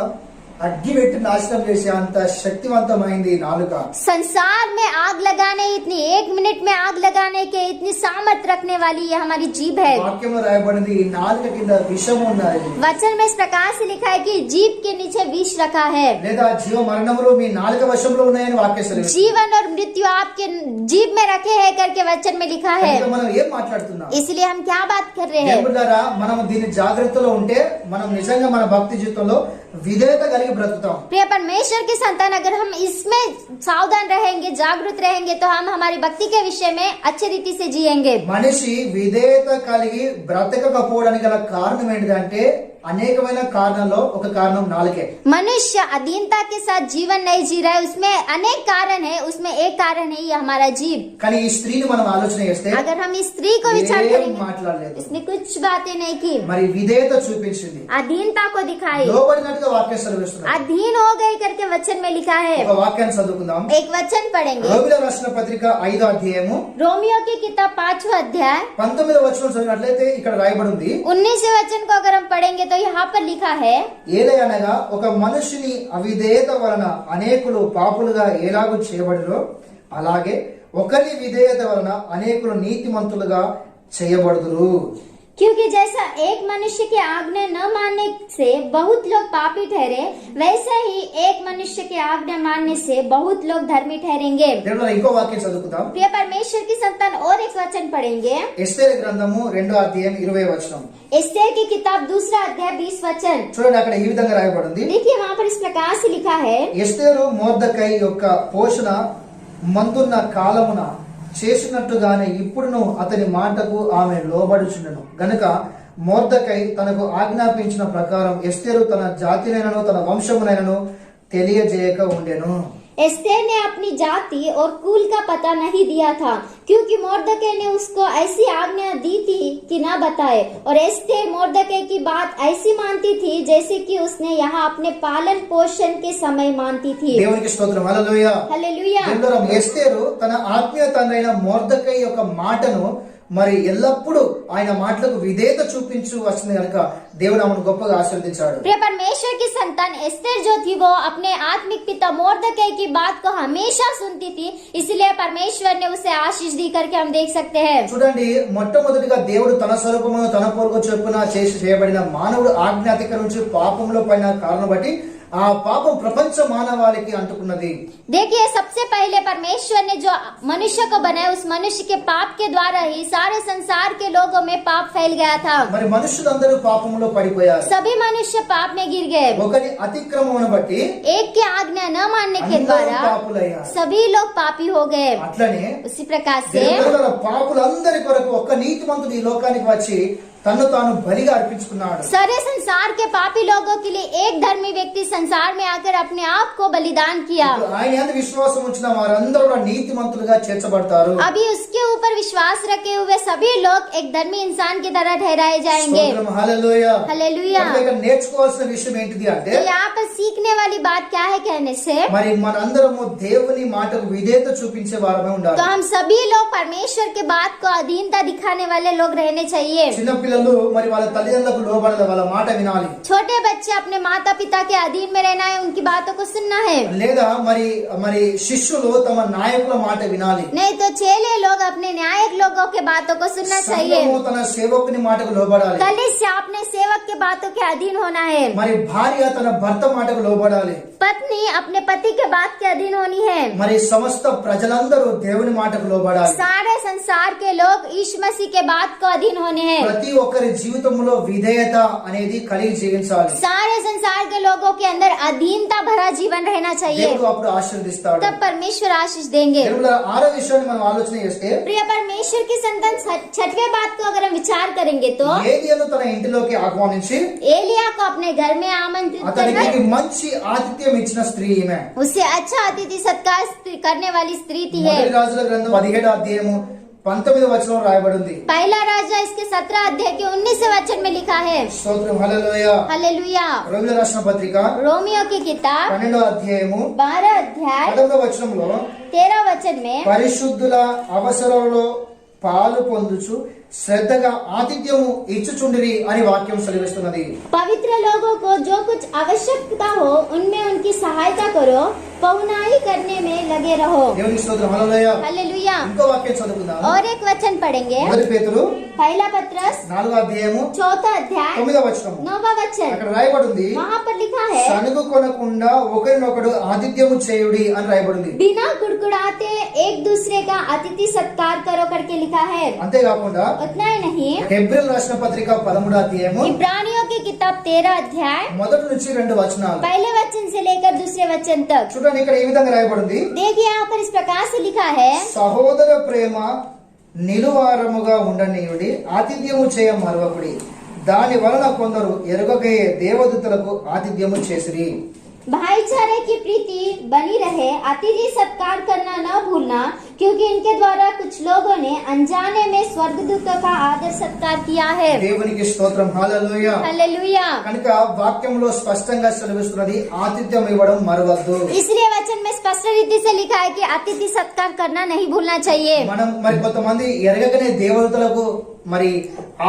అగ్గి పెట్టి నాశనం చేసే అంత శక్తివంతమైంది ఈ నాలుక. संसार में आग लगाने इतनी 1 मिनट में आग लगाने के इतनी सामर्थ रखने वाली ये हमारी जीभ है। వాక్యంలో రాయబడింది ఈ నాలుక కింద విషము ఉన్నది. वचन में इस प्रकार से लिखा है कि जीभ के नीचे विष रखा है। లేదా జీవ మరణములు మీ నాలుక వశంలో ఉన్నాయని వాక్యం సెలవిస్తుంది. जीवन और मृत्यु आपके जीभ में रखे हैं करके वचन में लिखा है। కనుక మనం ఏం మాట్లాడుతున్నాం? इसलिए हम क्या बात कर रहे हैं? దేవుడి ద్వారా మనం దీని జాగ్రత్తలో ఉంటే మనం నిజంగా మన భక్తి జీవితంలో విధేయత కలిగి బ్రతుకుతాం. प्रिय परमेश्वर की संतान, अगर हम इसमें सावधान रहेंगे, जागरूक रहेंगे, तो हम हमारी भक्ति के विषय में अच्छी रीति से जिएंगे। మనిషి విధేయత కలిగి బ్రతకకపోవడానికి గల కారణం ఏంటిదంటే అనేకమైన కారణాల్లో ఒక కారణం నాలుకే. मनुष्य अधीनता के साथ जीवन नहीं जी रहा है, उसमें अनेक कारण है, उसमें एक कारण है ये हमारा जीव। కానీ ఈ స్త్రీని మనం ఆలోచన చేస్తే अगर हम इस स्त्री को विचार ఏం करेंगे, మాట్లాడలేదు, इसने कुछ बातें नहीं की, మరి విధేయత చూపించింది, अधीनता को दिखाई, లోబడినట్టుగా వాక్యం సెలవిస్తున్నారు. अधीन हो गई करके वचन में लिखा है। ఒక వాక్యాన్ని చదువుకుందాం. एक वचन पढ़ेंगे, రోమిల రాసిన పత్రిక 5వ అధ్యాయము रोमियो की किताब 5वां अध्याय 19వ వచనం చదివినట్లయితే ఇక్కడ రాయబడి ఉంది. 19वें वचन को अगर हम पढ़ेंगे तो यहाँ पर लिखा है, ఏలయనగా ఒక మనుషుని అవిధేయత వలన అనేకులు పాపులుగా ఎలాగూ చేయబడిరో అలాగే ఒకరి విధేయత వలన అనేకులు నీతిమంతులుగా చేయబడుదురు. क्योंकि जैसा एक मनुष्य की आज्ञा न मानने से बहुत लोग पापी ठहरे, वैसे ही एक मनुष्य की आज्ञा मानने से बहुत लोग धर्मी ठहरेंगे। దేవుడు ఇంకో వాక్యం చదువుకుందాం. प्रिय परमेश्वर की संतान और एक वचन पढ़ेंगे। ఎస్తేరు గ్రంథము 2వ అధ్యాయం 20వ వచనం. एस्तेर की किताब 2 अध्याय 20 वचन। చూడండి అక్కడ ఈ విధంగా రాయబడింది. देखिए वहाँ पर इस प्रकार से लिखा है, ఎస్తేరు మొర్దెకై యొక్క పోషణ మందున్న కాలమున చేసినట్టుగానే ఇప్పుడును అతని మాటకు ఆమె లోబడుచుండెను గనుక మొర్దెకై తనకు ఆజ్ఞాపించిన ప్రకారం ఎస్తేరు తన జాతినైనను తన వంశమునైనను తెలియజేయక ఉండెను. एस्तेर ने अपनी जाति और कुल का पता नहीं दिया था, क्योंकि मोर्दके ने उसको ऐसी आज्ञा दी थी कि न बताए। और एस्तेर मोर्दके की बात ऐसी मानती थी जैसे कि उसने यहाँ अपने पालन पोषण के समय मानती थी। దేవునికి స్తోత్రం. హల్లెలూయా. हालेलुया। దేవుడు ఎస్తేరు తన ఆత్మీయ తండ్రైన మొర్దెకై యొక్క మాటను మరి ఎల్లప్పుడూ ఆయన మాటలకు విధేయత చూపించు వచ్చింది కనుక దేవుడు ఆమెను గొప్పగా ఆశీర్వదించాడు. प्रिय परमेश्वर की संतान एस्तेर जो थी वो अपने आत्मिक पिता मोर्दके की बात को हमेशा सुनती थी, इसलिए परमेश्वर ने उसे आशीष दी करके हम देख सकते हैं। చూడండి మొట్టమొదటిగా దేవుడు తన స్వరూపమును తన పోలుకు చొప్పున చేయబడిన మానవుడు ఆజ్ఞాతికరించి పాపంలో పైన కారణం బట్టి ఆ పాపం ప్రపంచ మానవాళికి అంటుకున్నది. देखिए सबसे पहले परमेश्वर ने जो मनुष्य को बनाया, उस मनुष्य के पाप के द्वारा ही सारे संसार के लोगों में पाप फैल गया था। మరి మనుషులందరూ పాపంలో పడిపోయారు. सभी मनुष्य पाप में गिर गए। ఒకరి అతిక్రమమును బట్టి एक की आज्ञा न मानने के అందరూ द्वारा పాపులయ్యారు. सभी लोग पापी हो गए। అట్లనే उसी प्रकार से దేవుడు పాపులందరి కొరకు ఒక్క నీతిమంతుడు ఈ లోకానికి వచ్చి తన్ను తాను బలిగా అర్పించుకున్నాడు. सारे संसार के पापी लोगों के लिए एक धर्मी व्यक्ति संसार में आकर अपने आप को बलिदान किया। ఆయన యందు విశ్వాసం ఉంచిన వారందరూ కూడా నీతిమంతులుగా చేర్చబడతారు. अभी उसके ऊपर विश्वास रखे हुए सभी लोग एक धर्मी इंसान की तरह ठहराए जाएंगे। స్తోత్రం. హల్లెలూయా. हालेलुया। కనుక ఇక్కడ నేర్చుకోవాల్సిన విషయం ఏంటిది అంటే तो यहाँ पर सीखने वाली बात क्या है कहने से, మరి మనందరము దేవుని మాటకు విధేయత చూపించే వారమే तो ఉండాలి. हम सभी लोग परमेश्वर के बात को अधीनता दिखाने वाले लोग रहने चाहिए। చిన్నపిల్లలు మరి వాళ్ళ తల్లిదండ్రులకు లోబడాలి, వాళ్ళ మాట వినాలి. छोटे बच्चे अपने माता पिता के अधीन में रहना है, उनकी बातों को सुनना है। లేదా మరి మరి శిష్యులు తమ నాయకుల మాట వినాలి. नहीं तो चेले लोग अपने न्यायिक लोगों के बातों को सुनना चाहिए। సంఘము తన సేవకుని మాటకు లోబడాలి. कलीसिया अपने सेवक के बातों के अधीन होना है। మరి భార్య తన భర్త మాటకు లోబడాలి. पत्नी अपने पति के बात के अधीन होनी है। మరి సమస్త ప్రజలందరూ దేవుని మాటకు లోబడాలి. सारे संसार के लोग यीशु मसीह के बात को अधीन होने हैं। ప్రతి ఒక్కరి జీవితంలో విధేయత అనేది కలిగి జీవించాలి. सारे संसार के लोगों के अंदर अधीनता भरा जीवन रहना चाहिए, దేవుడు అప్పుడు ఆశీర్వదిస్తాడు. तब परमेश्वर आशीष देंगे। దేవుడు ఆరో విషయాన్ని మనం ఆలోచన చేస్తే प्रिय परमेश्वर की संतान छठवें बात को अगर हम विचार करेंगे तो ఏలియాను తన ఇంటిలోకి ఆహ్వానించి एलिया को अपने घर में आमंत्रित అతనికి करना, మంచి ఆతిథ్యం ఇచ్చిన స్త్రీ ఈమె. उससे अच्छा अतिथि सत्कार करने वाली स्त्री थी है। మొదటి రాజుల గ్రంథం 17వ అధ్యాయము 19వ వచనం రాయబడింది. पहला राजा इसके 17 अध्याय के 19 वचन में लिखा है। స్తోత్రం. హల్లెలూయా. हालेलुया। రోమిల రాసిన పత్రిక रोमियो की किताब 12వ అధ్యాయము 12 अध्याय 10వ వచనంలో 13 वचन में పరిశుద్ధుల అవసరాలలో పాలు పొందుచు శ్రద్ధగా ఆతిథ్యము ఇచ్చుచుండిరి అని వాక్యం సెలవిస్తున్నది. पवित्र लोगों को जो कुछ आवश्यकता हो उनमें उनकी सहायता करो, पहुनाई करने में लगे रहो। దేవునికి స్తోత్రం. హల్లెలూయా. हालेलुया। ఇంకో వాక్యం చదువుకుందాం. और एक वचन पढ़ेंगे। మొదటి పేతురు पहला पत्रस 4వ అధ్యాయము 4 अध्याय 9వ వచనము 9वां वचन, అక్కడ రాయబడింది, वहाँ पर लिखा है, సనుగు కొనకుండా ఒకరినొకడు ఆతిథ్యము చేయుడి అని రాయబడింది. बिना कुड़कुड़ाते एक दूसरे का अतिथि सत्कार करो करके लिखा है। అంతేకాకుండా उतना ही नहीं, హెబ్రీయుల రాసిన పత్రిక 13వ అధ్యాయము इब्रानियों की किताब 13 अध्याय మొదటి నుంచి 2 వచనాలు. पहले वचन से लेकर दूसरे वचन तक। చూడండి ఇక్కడ ఈ విధంగా రాయబడింది, देखिए यहाँ पर इस प्रकार से लिखा है, సహోదర ప్రేమ నిలువారముగా ఉండనీయుడి, ఆతిథ్యము చేయ మరొకడి, దాని వలన కొందరు ఎరుగకయే దేవదూతలకు ఆతిథ్యము చేసిరి. भाईचारे की प्रीति बनी रहे, अतिथि सत्कार करना न भूलना, क्योंकि इनके द्वारा कुछ लोगों ने अनजाने में स्वर्गदूतों का आदर सत्कार किया है। దేవునికి స్తోత్రం. హల్లెలూయా. हालेलुया। కనుక వాక్యంలో స్పష్టంగా సెలవిస్తున్నది, ఆతిథ్యం ఇవ్వడం మరవద్దు. इसलिए वचन में स्पष्ट रीति से लिखा है कि अतिथि सत्कार करना नहीं भूलना चाहिए। మనం మరి కొంతమంది ఎరగకనే దేవదూతలకు మరి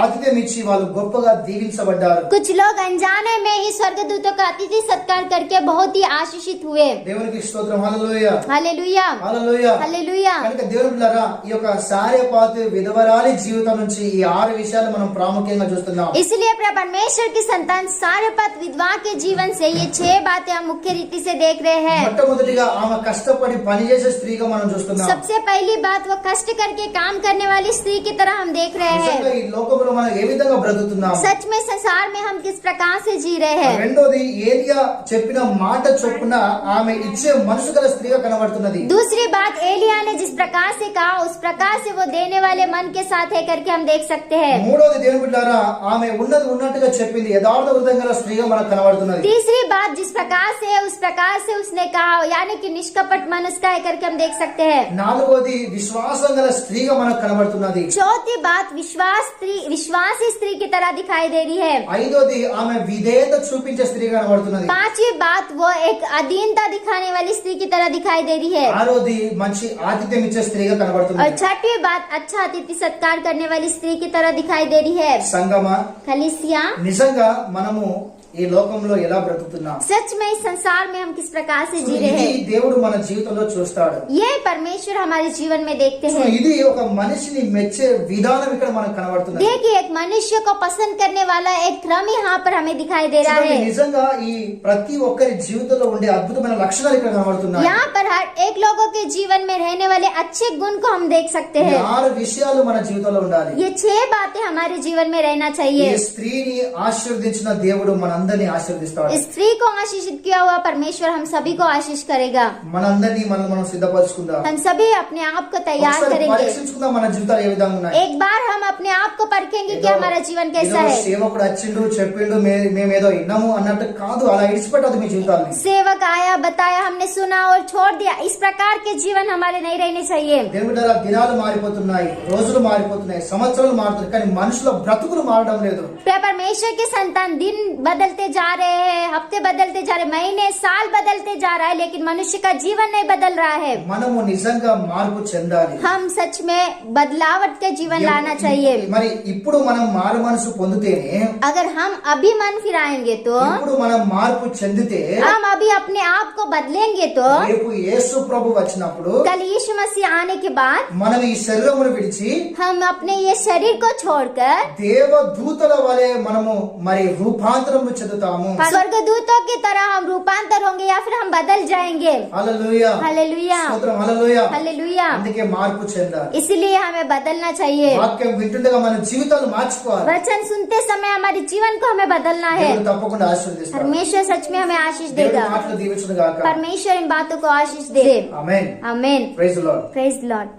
ఆతిథ్యం ఇచ్చి వాళ్ళు గొప్పగా దీవించబడ్డారు. कुछ लोग अनजाने में ही स्वर्गदूतों का अतिथि सत्कार करके बहुत ही आशीषित हुए। దేవునికి స్తోత్రం. హల్లెలూయా. हालेलुया। హల్లెలూయా. हालेलुया। కనుక దేవుని బిడ్డలారా ఈ యొక్క సారెపాతు విధవరాలి జీవితం నుంచి ఈ 6 విషయాలు మనం ప్రాముఖ్యంగా చూస్తున్నాం. इसलिए परमेश्वर की संतान सारेपत विधवा के जीवन से ये 6 बातें हम मुख्य रीति से देख रहे हैं. మొట్టమొదటిగా ఆమె కష్టపడి పనిచేసే స్త్రీగా మనం చూస్తున్నాం. सबसे पहली बात वो कष्ट करके काम करने वाली स्त्री की तरह हम देख रहे నిజంగా हैं. ఈ లోకంలో మనం ఏ విధంగా బ్రతుకుతున్నాం? सच में संसार में हम किस प्रकार से जी रहे हैं. రెండోది ఏలియా చెప్పిన మాట చొప్పున ఆమె ఇచ్చే మనసు గల స్త్రీగా కనబడుతున్నది. दूसरी बात एलिया ने जिस प्रकार से कहा उस प्रकार से वो देने वाले मन के साथ है करके हम देख सकते हैं. మూడోది దేవుని బిడ్డలారా ఆమె ఉన్నది ఉన్నట్టుగా చెప్పింది యథార్థ హృదయం గల స్త్రీగా మనకు కనబడుతున్నది. तीसरी बात जिस प्रकार से उस प्रकार से उसने कहा यानी कि निष्कपट मन उसका है करके हम देख सकते हैं. నాలుగోది విశ్వాసం గల స్త్రీగా మనకు కనబడుతున్నది. चौथी बात विश्वासी स्त्री की तरह दिखाई दे रही है. ఐదోది ఆమె విధేయత చూపించే స్త్రీగా కనబడుతున్నది. पांचवी बात वो एक अधीनता दिखाने वाली स्त्री की तरह दिखाई दे रही है. ఆరోది మంచి ఆతిథ్యం ఇచ్చే స్త్రీగా और కనబడుతున్నది. छठवीं बात अच्छा अतिथि सत्कार करने वाली स्त्री की तरह दिखाई दे रही है. సంగమా कलिसिया నిజంగా మనము ఈ లోకంలో ఎలా బ్రతుకుతున్నాం? सच में इस संसार में हम किस प्रकार से जी रहे ఇది हैं దేవుడు మన జీవితంలో చూస్తాడు. ये परमेश्वर हमारे जीवन में देखते సో हैं. ఇది ఒక మనిషిని మెచ్చే విధానం ఇక్కడ మనకు కనబడుతున్నది. देखिए एक मनुष्य को पसंद करने वाला एक क्रम यहाँ पर हमें दिखाई दे रहा చూడండి, है. నిజంగా ఈ ప్రతి ఒక్కరి జీవితంలో ఉండే అద్భుతమైన లక్షణాలు ఇక్కడ కనబడుతున్నాయి. यहाँ पर हर एक लोगों के जीवन में रहने वाले अच्छे गुण को हम देख सकते ఈ हैं. 6 విషయాలు మన జీవితంలో ఉండాలి. ये 6 बातें हमारे जीवन में रहना ఈ चाहिए. స్త్రీని ఆశీర్వదించిన దేవుడు మనందరినీ ఆశీర్వదిస్తాడు. इस स्त्री को आशीषित किया हुआ परमेश्वर हम सभी को आशीष करेगा. మనందరినీ మనం సిద్ధపరచుకుందాం. हम सभी अपने आप को तैयार ఒకసారి करेंगे. పరీక్షించుకుందాం మన జీవితాలు ఏ విధంగా ఉన్నాయి. एक बार हम अपने आप को परखेंगे कि हमारा जीवन कैसा ఏదో है. సేవకుడు వచ్చిండు చెప్పిండు మేమేదో విన్నాము అన్నట్టు కాదు, అలా ఇడిచిపెట్టదు మీ జీవితాన్ని. सेवक आया बताया हमने सुना और छोड़ दिया, इस प्रकार के जीवन हमारे नहीं रहने चाहिए. దేవుని బిడ్డలారా, దినాలు మారిపోతున్నాయి, రోజులు మారిపోతున్నాయి, సంవత్సరాలు మారుతున్నాయి, కానీ మనుషుల బ్రతుకులు మారడం లేదు. परमेश्वर के संतान दिन बदलते जा रहे हैं, हफ्ते बदलते जा रहे, महीने साल बदलते जा रहा है, लेकिन मनुष्य का जीवन नहीं बदल रहा है. మనము నిజంగా మార్పు చెందాలి. हम सच में बदलावट के जीवन लाना चाहिए. మరి ఇప్పుడు మనం మారు మనసు పొందితేనే, अगर हम अभी मन फिराएंगे तो ఇప్పుడు మనం మార్పు చెందితే हम अभी अपने आप को बदलेंगे तो రేపు యేసు ప్రభు వచ్చినప్పుడు कल यीशु मसीह आने के बाद మనం ఈ శరీరమును విడిచి हम अपने ये शरीर को छोड़कर దేవదూతల వలె మనము మరి రూపాంతరము చెందుతాము. स्वर्गदूतों की तरह हम रूपांतर होंगे या फिर हम बदल जाएंगे. హల్లెలూయా, हालेलुया స్తోత్రం, హల్లెలూయా. हालेलुया. అందుకే మార్పు చెందాలి. इसलिए हमें बदलना चाहिए. వాక్యం వింటుండగా మన జీవితాలు మార్చుకోవాలి. वचन सुनते समय हमारे जीवन को हमें बदलना है. దేవుడు తప్పకుండా ఆశీర్వదిస్తాడు. परमेश्वर सच में हमें आशीष దేవుడి देगा. మాటలు దీవించును గాక. परमेश्वर इन बातों को आशीष दे. Amen. Amen. Praise the Lord. Praise Lord.